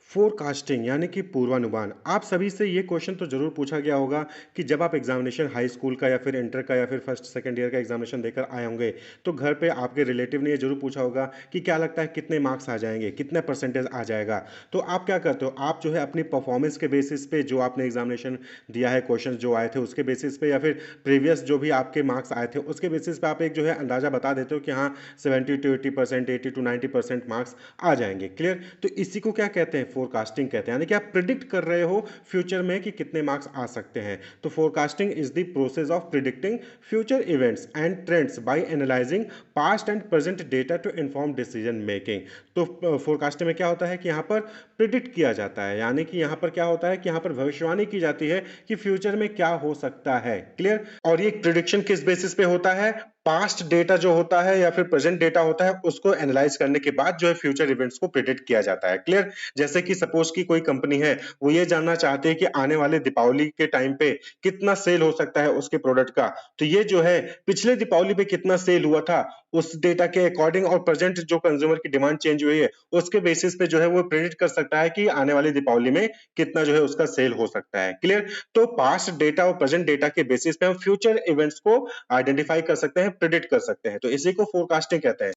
Forecasting यानी कि पूर्वानुमान। आप सभी से ये क्वेश्चन तो ज़रूर पूछा गया होगा कि जब आप एग्जामिनेशन हाई स्कूल का या फिर इंटर का या फिर फर्स्ट सेकंड ईयर का एग्जामिनेशन देकर आए होंगे, तो घर पे आपके रिलेटिव ने ये ज़रूर पूछा होगा कि क्या लगता है कितने मार्क्स आ जाएँगे, कितने परसेंटेज आ जाएगा। तो आप क्या करते हो, आप जो है अपनी परफॉर्मेंस के बेसिस पे जो आपने एग्जामिनेशन दिया है, क्वेश्चन जो आए थे उसके बेसिस पे या फिर प्रीवियस जो भी आपके मार्क्स आए थे उसके बेसिस पे आप एक जो है अंदाज़ा बता देते हो कि हाँ 70 to 80%, 80 to 90% मार्क्स आ जाएँगे। क्लियर? तो इसी को क्या कहते हैं? फोरकास्टिंग कहते हैं। यानी कि आप प्रिडिक्ट कर रहे हो फ्यूचर में कि कितने मार्क्स आ सकते हैं। तो forecasting is the process of predicting future events and trends by analyzing past and present data to inform decision making. तो फोरकास्टिंग में क्या होता है कि यहाँ पर प्रिडिक्ट किया जाता है, यानी कि यहाँ पर क्या होता है कि यहाँ पर भविष्यवाणी की जाती है कि फ्यूचर में क्या हो सकता है। क्लियर? और ये प्रिडिक्शन किस बेसिस पे होता है? पास्ट डेटा जो होता है या फिर प्रेजेंट डेटा होता है उसको एनालाइज करने के बाद जो है फ्यूचर इवेंट्स को प्रिडिक्ट किया जाता है। क्लियर? जैसे कि सपोज की कोई कंपनी है, वो ये जानना चाहते हैं कि आने वाले दीपावली के टाइम पे कितना सेल हो सकता है उसके प्रोडक्ट का। तो ये जो है पिछले दीपावली पे कितना सेल हुआ था, उस डेटा के अकॉर्डिंग और प्रेजेंट जो कंज्यूमर की डिमांड चेंज हुई है, उसके बेसिस पे जो है वो प्रेडिक्ट कर सकता है कि आने वाली दीपावली में कितना जो है उसका सेल हो सकता है। क्लियर? तो पास्ट डेटा और प्रेजेंट डेटा के बेसिस पे हम फ्यूचर इवेंट्स को आइडेंटिफाई कर सकते हैं, प्रिडिक्ट कर सकते हैं। तो इसी को फोरकास्टिंग कहते हैं।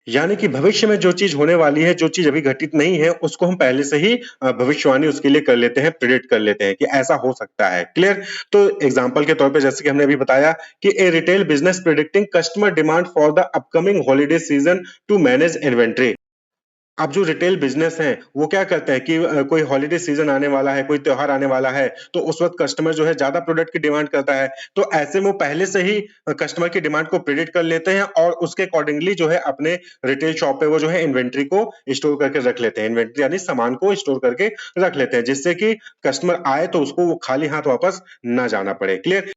यानी कि भविष्य में जो चीज़ होने वाली है, जो चीज़ अभी घटित नहीं है, उसको हम पहले से ही भविष्यवाणी उसके लिए कर लेते हैं, प्रिडिक्ट कर लेते हैं कि ऐसा हो सकता है। क्लियर? तो एग्जांपल के तौर पे जैसे कि हमने अभी बताया कि a retail business predicting customer demand for the upcoming holiday season to manage inventory. अब जो रिटेल बिजनेस है वो क्या करते हैं कि कोई हॉलिडे सीजन आने वाला है, कोई त्योहार आने वाला है, तो उस वक्त कस्टमर जो है ज्यादा प्रोडक्ट की डिमांड करता है। तो ऐसे में वो पहले से ही कस्टमर की डिमांड को प्रिडिक्ट कर लेते हैं और उसके अकॉर्डिंगली जो है अपने रिटेल शॉप पे वो जो है इन्वेंट्री को स्टोर करके रख लेते हैं। इन्वेंट्री यानी सामान को स्टोर करके रख लेते हैं, जिससे कि कस्टमर आए तो उसको वो खाली हाथ वापस ना जाना पड़े। क्लियर?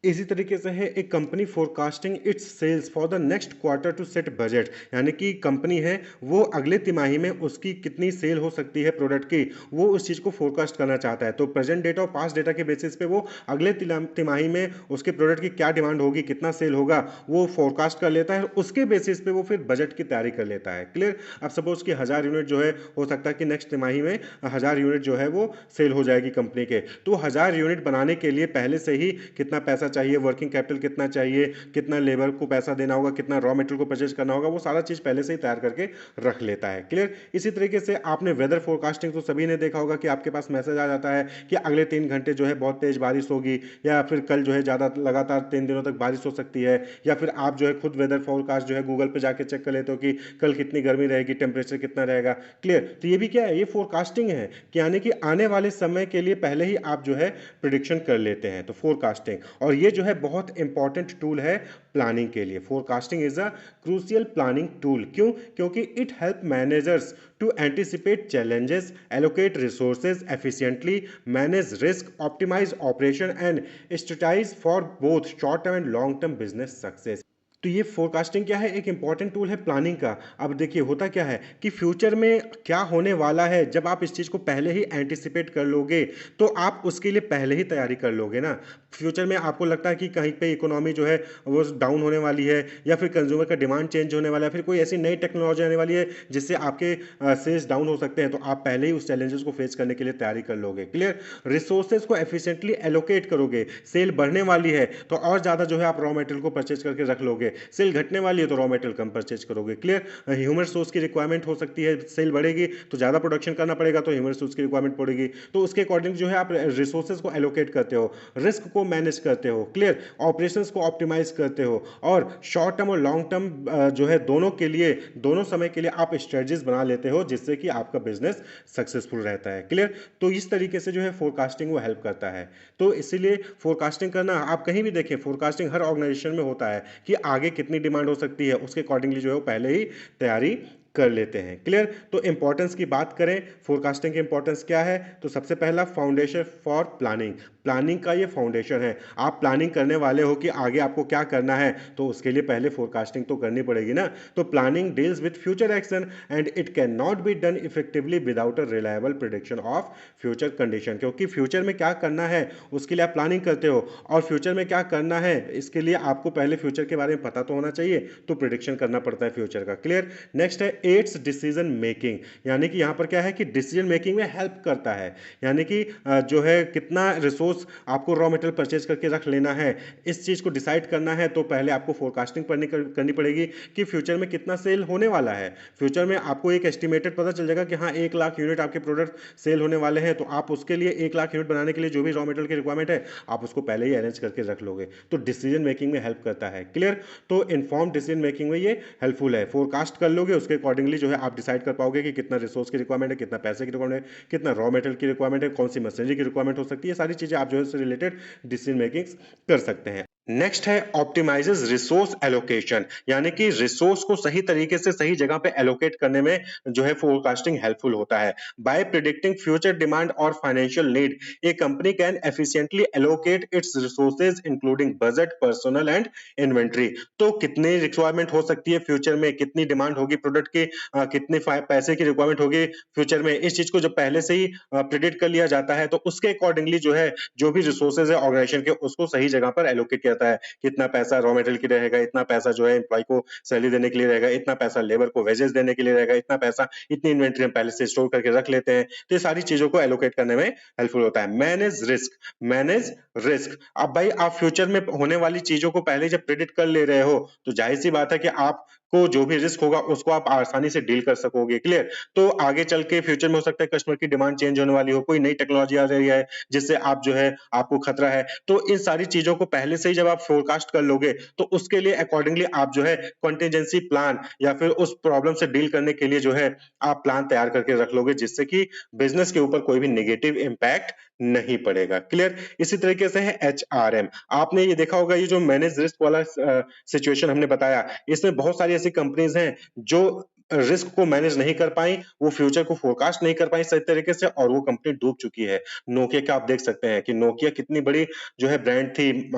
इसी तरीके से है एक company forecasting its sales for the next quarter to set budget. यानी कि कंपनी है वो अगले तिमाही में उसकी कितनी सेल हो सकती है प्रोडक्ट की, वो उस चीज़ को फोरकास्ट करना चाहता है। तो प्रेजेंट डेटा और पास्ट डेटा के बेसिस पे वो अगले तिमाही में उसके प्रोडक्ट की क्या डिमांड होगी, कितना सेल होगा, वो फोरकास्ट कर लेता है। उसके बेसिस पे वो फिर बजट की तैयारी कर लेता है। क्लियर? अब सपोज कि 1000 यूनिट जो है हो सकता है कि नेक्स्ट तिमाही में 1000 यूनिट जो है वो सेल हो जाएगी कंपनी के। तो 1000 यूनिट बनाने के लिए पहले से ही कितना पैसा चाहिए, वर्किंग कैपिटल कितना चाहिए, कितना लेबर को पैसा देना होगा, कितना रॉ मटेरियल को परचेज करना होगा, वो सारा चीज़ पहले से ही तैयार करके रख लेता है। क्लियर? इसी तरीके से आपने वेदर फोरकास्टिंग तो सभी ने देखा होगा कि आपके पास मैसेज आ जाता है कि अगले 3 घंटे जो है बहुत तेज बारिश होगी, या फिर कल जो है ज़्यादा लगातार 3 दिनों तक बारिश हो सकती है, या फिर आप जो है खुद वेदर फोरकास्ट जो है गूगल पे जाके चेक कर लेते हो कि कल कितनी गर्मी रहेगी, टेम्परेचर कितना रहेगा। क्लियर? तो ये भी क्या है, ये फोरकास्टिंग है कि यानी कि आने वाले समय के लिए पहले ही आप जो है प्रिडिक्शन कर लेते हैं। तो फोरकास्टिंग, और ये जो है बहुत इंपॉर्टेंट टूल है प्लानिंग के लिए। Forecasting is a crucial planning tool. क्यों? क्योंकि it help managers to anticipate challenges, allocate resources efficiently, manage risk, optimise operation and strategise for both short term and long term business success. तो ये forecasting क्या है, एक important tool है planning का। अब देखिए होता क्या है कि फ्यूचर में क्या होने वाला है, जब आप इस चीज़ को पहले ही एंटिसिपेट कर लोगे तो आप उसके लिए पहले ही तैयारी कर लोगे ना। फ्यूचर में आपको लगता है कि कहीं पे इकोनॉमी जो है वो डाउन होने वाली है, या फिर कंज्यूमर का डिमांड चेंज होने वाला है, फिर कोई ऐसी नई टेक्नोलॉजी आने वाली है जिससे आपके सेल्स डाउन हो सकते हैं, तो आप पहले ही उस चैलेंजेस को फेस करने के लिए तैयारी कर लोगे। क्लियर? रिसोर्सेज को एफिशिएंटली एलोकेट करोगे। सेल बढ़ने वाली है तो और ज़्यादा जो है आप रॉ मटेरियल को परचेज करके रख लोगे। सेल घटने वाली है तो रॉ मटेरियल कम परचेज करोगे। क्लियर? ह्यूमन सोर्स की रिक्वायरमेंट हो सकती है, सेल बढ़ेगी तो ज़्यादा प्रोडक्शन करना पड़ेगा, तो ह्यूमन सोर्स की रिक्वायरमेंट पड़ेगी, तो उसके अकॉर्डिंग जो है आप रिसोर्सेज को एलोकेट करते हो, रिस्क को मैनेज करते हो। क्लियर? ऑपरेशंस को ऑप्टिमाइज करते हो, और शॉर्ट टर्म और लॉन्ग टर्म जो है दोनों के लिए, दोनों समय के लिए आप स्ट्रेटजीज बना लेते हो जिससे कि आपका बिजनेस सक्सेसफुल रहता है। क्लियर? तो इस तरीके से जो है फोरकास्टिंग वो हेल्प करता है। तो इसीलिए फोरकास्टिंग करना, आप कहीं भी देखें फोरकास्टिंग हर ऑर्गेनाइजेशन में होता है कि आगे कितनी डिमांड हो सकती है, उसके अकॉर्डिंगली जो है वो पहले ही तैयारी कर लेते हैं। क्लियर? तो इंपॉर्टेंस की बात करें, फोरकास्टिंग की इंपॉर्टेंस क्या है, तो सबसे पहला फाउंडेशन फॉर प्लानिंग। प्लानिंग का ये फाउंडेशन है। आप प्लानिंग करने वाले हो कि आगे आपको क्या करना है, तो उसके लिए पहले फोरकास्टिंग तो करनी पड़ेगी ना। तो planning deals with future action and it can not be done effectively without a reliable prediction of future condition. क्योंकि फ्यूचर में क्या करना है उसके लिए आप प्लानिंग करते हो, और फ्यूचर में क्या करना है इसके लिए आपको पहले फ्यूचर के बारे में पता तो होना चाहिए, तो प्रिडिक्शन करना पड़ता है फ्यूचर का। क्लियर? नेक्स्ट है एड्स डिसीजन मेकिंग, यानी कि यहाँ पर क्या है कि डिसीजन मेकिंग में हेल्प करता है। यानी कि जो है कितना रिसोर्स आपको रॉ मटेरियल परचेज करके रख लेना है, इस चीज़ को डिसाइड करना है तो पहले आपको फोरकास्टिंग करनी पड़ेगी कि फ्यूचर में कितना सेल होने वाला है। फ्यूचर में आपको एक एस्टिमेटेड पता चल जाएगा कि हाँ 1 लाख यूनिट आपके प्रोडक्ट सेल होने वाले हैं, तो आप उसके लिए 1 लाख यूनिट बनाने के लिए जो भी रॉ मटेरियल की रिक्वायरमेंट है आप उसको पहले ही अरेंज करके रख लोगे, तो डिसीजन मेकिंग में हेल्प करता है। क्लियर? तो इन्फॉर्म डिसीजन मेकिंग में ये हेल्पफुल है। फोरकास्ट कर लोगे, उसके अकॉर्डिंगली जो है आप डिसाइड कर पाओगे कि कितना रिसोर्स की रिक्वायरमेंट है, कितना पैसे की रिक्वायरमेंट है, कितना रॉ मटेरियल की रिक्वायरमेंट है, कौन सी मशीनरी की रिक्वायरमेंट हो सकती है, सारी चीजें आप जो है उससे रिलेटेड डिसीजन मेकिंग कर सकते हैं। नेक्स्ट है ऑप्टिमाइजेस रिसोर्स एलोकेशन, यानी कि रिसोर्स को सही तरीके से सही जगह पे एलोकेट करने में जो है फोरकास्टिंग हेल्पफुल होता है। बाय प्रिडिक्टिंग फ्यूचर डिमांड और financial need, A company can efficiently allocate it's resources including budget, personal and inventory. तो कितनी रिक्वायरमेंट हो सकती है फ्यूचर में, कितनी डिमांड होगी प्रोडक्ट की, कितने पैसे की रिक्वायरमेंट होगी फ्यूचर में, इस चीज को जब पहले से ही प्रिडिक्ट कर लिया जाता है तो उसके अकॉर्डिंगली जो है जो भी रिसोर्सेज है ऑर्गेनाइजेशन के उसको सही जगह पर एलोकेट किया जाता है। कितना पैसा रॉ मटेरियल की रहेगा, इतना पैसा जो है एम्प्लॉय को सैलरी देने के लिए रहेगा, इतना पैसा लेबर को वेजेस देने के लिए रहेगा, इतना पैसा, इतनी इन्वेंट्री हम पहले से स्टोर करके रख लेते हैं। तो ये सारी चीजों को एलोकेट करने में हेल्पफुल होता है। Manage risk. अब भाई आप फ्यूचर में होने वाली चीजों को पहले जब प्रेडिक्ट कर ले रहे हो तो जाहिर सी बात है कि आपको जो भी रिस्क होगा उसको आप आसानी से डील कर सकोगे। क्लियर? तो आगे चल के फ्यूचर में हो सकता है कस्टमर की डिमांड चेंज होने वाली हो, कोई नई टेक्नोलॉजी आ रही है जिससे आप जो है आपको खतरा है, तो इन सारी चीजों को पहले से ही जब आप फोरकास्ट कर लोगे तो उसके लिए अकॉर्डिंगली आप जो है कॉन्टिजेंसी प्लान या फिर उस प्रॉब्लम से डील करने के लिए जो है आप प्लान तैयार करके रख लोगे, जिससे कि बिजनेस के ऊपर कोई भी नेगेटिव इंपैक्ट नहीं पड़ेगा। क्लियर? इसी तरीके से है एचआरएम। आपने ये देखा होगा, ये जो मैनेज रिस्क वाला सिचुएशन हमने बताया, इसमें बहुत सारी ऐसी कंपनीज हैं जो रिस्क को मैनेज नहीं कर पाई, वो फ्यूचर को फोरकास्ट नहीं कर पाई सही तरीके से और वो कंपनी डूब चुकी है। नोकिया का आप देख सकते हैं कि नोकिया कितनी बड़ी जो है ब्रांड थी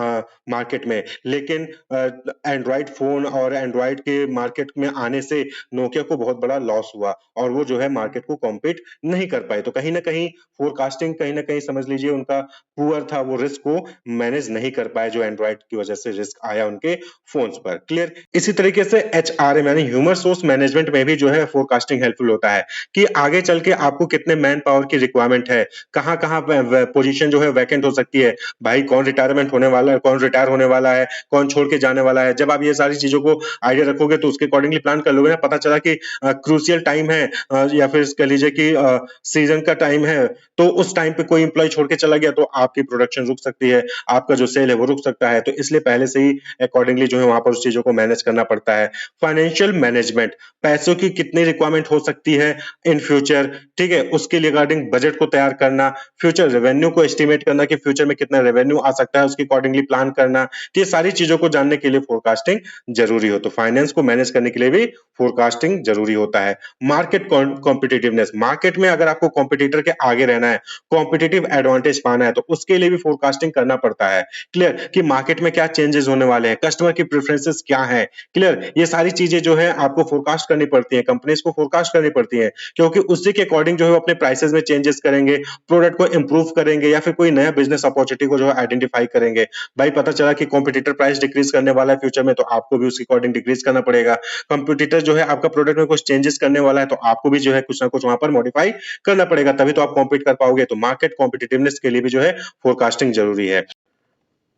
मार्केट में, लेकिन एंड्रॉइड फोन और एंड्रॉइड के मार्केट में आने से नोकिया को बहुत बड़ा लॉस हुआ और वो जो है मार्केट को कॉम्पीट नहीं कर पाए। तो कहीं ना कहीं फोरकास्टिंग कहीं ना कहीं समझ लीजिए उनका पुअर था, वो रिस्क को मैनेज नहीं कर पाए जो एंड्रॉइड की वजह से रिस्क आया उनके फोन्स पर। क्लियर? इसी तरीके से एचआरएम यानी ह्यूमन सोर्स मैनेजमेंट में भी जो है फोरकास्टिंग हेल्पफुल होता है कि आगे चल के आपको कितने मैन पावर की रिक्वायरमेंट है, कहाँ कहाँ पोजीशन जो है वैकेंट हो सकती है, भाई कौन रिटायरमेंट होने वाला है, कौन रिटायर होने वाला है, कौन छोड़ के जाने वाला है। जब आप ये सारी चीजों को आइडिया रखोगे तो उसके अकॉर्डिंगली प्लान कर लोगे ना, पता चला कि क्रूशियल टाइम है या फिर कह लीजिए कि सीजन का टाइम है, तो उस टाइम पे कोई इंप्लॉय छोड़ के चला गया तो आपकी प्रोडक्शन रुक सकती है, आपका जो सेल है वो रुक सकता है। तो इसलिए पहले से ही अकॉर्डिंगली जो है वहां पर उस चीजों को मैनेज करना पड़ता है। फाइनेंशियल मैनेजमेंट, पैसों की कितनी रिक्वायरमेंट हो सकती है इन फ्यूचर, ठीक है, उसके रिगार्डिंग बजट को तैयार करना, फ्यूचर रेवेन्यू को एस्टिमेट करना कि फ्यूचर में कितना रेवेन्यू आ सकता है, उसके अकॉर्डिंगली प्लान करना। तो ये सारी चीजों को जानने के लिए फोरकास्टिंग जरूरी हो। तो फाइनेंस को मैनेज करने के लिए भी फोरकास्टिंग जरूरी होता है। मार्केट कॉम्पिटिटिवनेस, मार्केट में अगर आपको कॉम्पिटिटर के आगे रहना है, कॉम्पिटिटिव एडवांटेज पाना है, तो उसके लिए भी फोरकास्टिंग करना पड़ता है। क्लियर? कि मार्केट में क्या चेंजेस होने वाले हैं, कस्टमर की प्रेफरेंसेस क्या है। क्लियर? ये सारी चीजें जो है आपको फोरकास्ट करनी पड़ती है, कंपनीज को फोरकास्ट करनी पड़ती है, क्योंकि उसी के अकॉर्डिंग जो है अपने प्राइसेस में चेंजेस करेंगे, प्रोडक्ट को इंप्रूव करेंगे या फिर कोई नया बिजनेस अपॉर्चुनिटी को जो है आइडेंटिफाई करेंगे। भाई पता चला कि कॉम्पिटिटर प्राइस डिक्रीज करने वाला है फ्यूचर में, तो आपको भी उसके अकॉर्डिंग डिक्रीज करना पड़ेगा। कंपटीटर जो है आपका प्रोडक्ट में कुछ चेंजेस करने वाला है, तो आपको भी जो है कुछ ना कुछ वहां पर मॉडिफाई करना पड़ेगा, तभी तो आप कॉम्पीट कर पाओगे। तो मार्केट कॉम्पिटिटिवनेस के लिए भी जो है फोरकास्टिंग जरूरी है।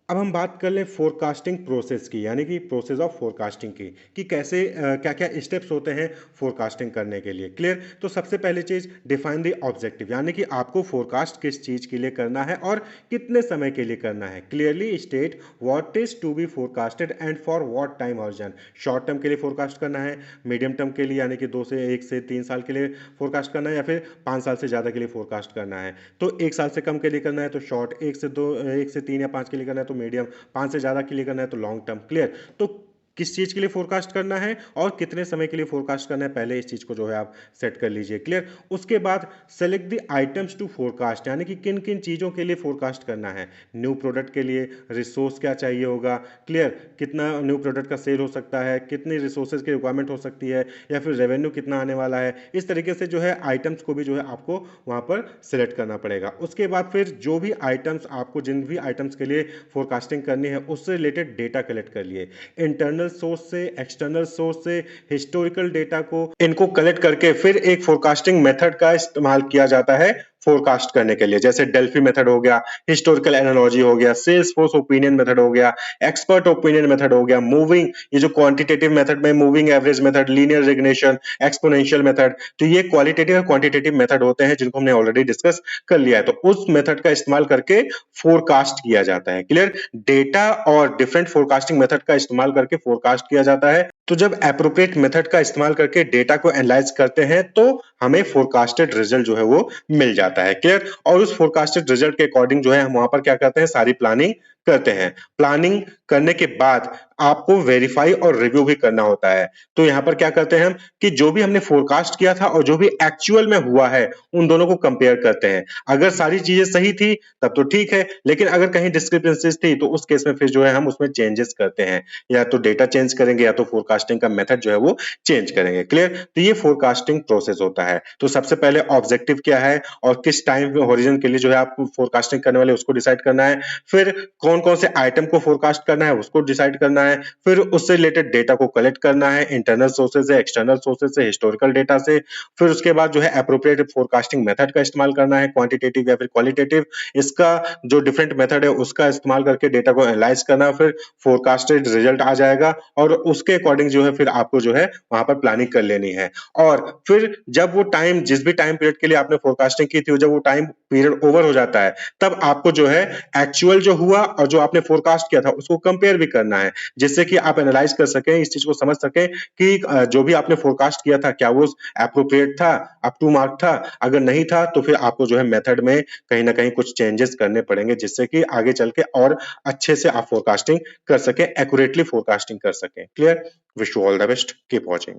अब हम बात कर लें फोरकास्टिंग प्रोसेस की, यानी कि प्रोसेस ऑफ फोरकास्टिंग की, कि कैसे क्या क्या स्टेप्स होते हैं फोरकास्टिंग करने के लिए। क्लियर? तो सबसे पहली चीज, डिफाइन द ऑब्जेक्टिव, यानी कि आपको फोरकास्ट किस चीज के लिए करना है और कितने समय के लिए करना है। Clearly state what is to be forecasted and for what time horizon. Short term के लिए फोरकास्ट करना है, मीडियम टर्म के लिए यानी कि 1 से 3 साल के लिए फोरकास्ट करना है, या फिर 5 साल से ज़्यादा के लिए फोरकास्ट करना है। तो 1 साल से कम के लिए करना है तो शॉर्ट, 1 से 3 या 5 के लिए करना है तो मीडियम, 5 से ज़्यादा के लिए करना है तो लॉन्ग टर्म। क्लियर? तो किस चीज़ के लिए फोरकास्ट करना है और कितने समय के लिए फोरकास्ट करना है, पहले इस चीज़ को जो है आप सेट कर लीजिए। क्लियर? उसके बाद select the items to forecast, यानी कि किन किन चीज़ों के लिए फोरकास्ट करना है। न्यू प्रोडक्ट के लिए रिसोर्स क्या चाहिए होगा। क्लियर? कितना न्यू प्रोडक्ट का सेल हो सकता है, कितनी रिसोर्सेज की रिक्वायरमेंट हो सकती है, या फिर रेवेन्यू कितना आने वाला है। इस तरीके से जो है आइटम्स को भी जो है आपको वहाँ पर सेलेक्ट करना पड़ेगा। उसके बाद फिर जो भी आइटम्स आपको, जिन भी आइटम्स के लिए फोरकास्टिंग करनी है, उससे रिलेटेड डेटा कलेक्ट कर लिए। इंटरनल इंटरनल सोर्स से, एक्सटर्नल सोर्स से हिस्टोरिकल डेटा को इनको कलेक्ट करके फिर एक फोरकास्टिंग मेथड का इस्तेमाल किया जाता है फोरकास्ट करने के लिए। जैसे डेल्फी मेथड हो गया, हिस्टोरिकल एनालॉजी हो गया, सेल्स फोर्स ओपिनियन मेथड हो गया, एक्सपर्ट ओपिनियन मेथड हो गया, मूविंग, ये जो क्वांटिटेटिव मेथड में moving average method, linear regression, exponential method, तो ये क्वालिटेटिव और क्वांटिटेटिव मेथड होते हैं जिनको हमने ऑलरेडी डिस्कस कर लिया है। तो उस मेथड का इस्तेमाल करके फोरकास्ट किया जाता है। क्लियर? डेटा और डिफरेंट फोरकास्टिंग मेथड का इस्तेमाल करके फोरकास्ट किया जाता है। तो जब एप्रोप्रिएट मेथड का इस्तेमाल करके डेटा को एनालाइज करते हैं तो हमें फोरकास्टेड रिजल्ट जो है वो मिल जाता है। क्लियर? और उस फोरकास्टेड रिजल्ट के अकॉर्डिंग जो है हम वहां पर क्या करते हैं, सारी प्लानिंग करते हैं। प्लानिंग करने के बाद आपको वेरीफाई और रिव्यू भी करना होता है। तो यहां पर क्या करते हैं हम कि जो भी हमने फोरकास्ट किया था और जो भी एक्चुअल में हुआ है उन दोनों को कंपेयर करते हैं। अगर सारी चीजें सही थी तब तो ठीक है, लेकिन अगर कहीं डिस्क्रिपेंसीज थी तो उस केस में फिर जो है हम उसमें चेंजेस करते हैं, या तो डेटा चेंज करेंगे या तो फोरकास्टिंग का मेथड जो है वो चेंज करेंगे। क्लियर? तो ये फोरकास्टिंग प्रोसेस होता है। तो सबसे पहले ऑब्जेक्टिव क्या है और किस टाइम होरिजन के लिए जो है आप फोरकास्टिंग करने वाले उसको डिसाइड करना है। फिर कौन कौन से आइटम को फोरकास्ट करना है उसको डिसाइड करना है। फिर उससे रिलेटेड डेटा को कलेक्ट करना है, इंटरनल सोर्सेज से, एक्सटर्नल सोर्सेज से, हिस्टोरिकल डेटा से। फिर उसके बाद जो है एप्रोप्रिएट फोरकास्टिंग मेथड का इस्तेमाल करना है, क्वांटिटेटिव या फिर क्वालिटेटिव। इसका जो डिफरेंट मेथड है उसका इस्तेमाल करके डेटा को एनालाइज करना, फिर फोरकास्टेड रिजल्ट आ जाएगा और उसके अकॉर्डिंग जो है फिर आपको जो है वहां पर प्लानिंग कर लेनी है। और फिर जब वो टाइम, जिस भी टाइम पीरियड के लिए आपने फोरकास्टिंग की थी, जब वो टाइम पीरियड ओवर हो जाता है तब आपको जो है एक्चुअल जो हुआ और जो आपने फोरकास्ट किया था उसको कंपेयर भी करना है, जिससे कि आप एनालाइज कर सकें, इस चीज को समझ सकें कि जो भी आपने फोरकास्ट किया था क्या वो एप्रोप्रिएट था, अप टू मार्क था। अगर नहीं था तो फिर आपको जो है मेथड में कहीं ना कहीं कुछ चेंजेस करने पड़ेंगे, जिससे कि आगे चल के और अच्छे से आप फोरकास्टिंग कर सकें, एक्यूरेटली फोरकास्टिंग कर सकें। Clear? Wish you all the best, keep watching.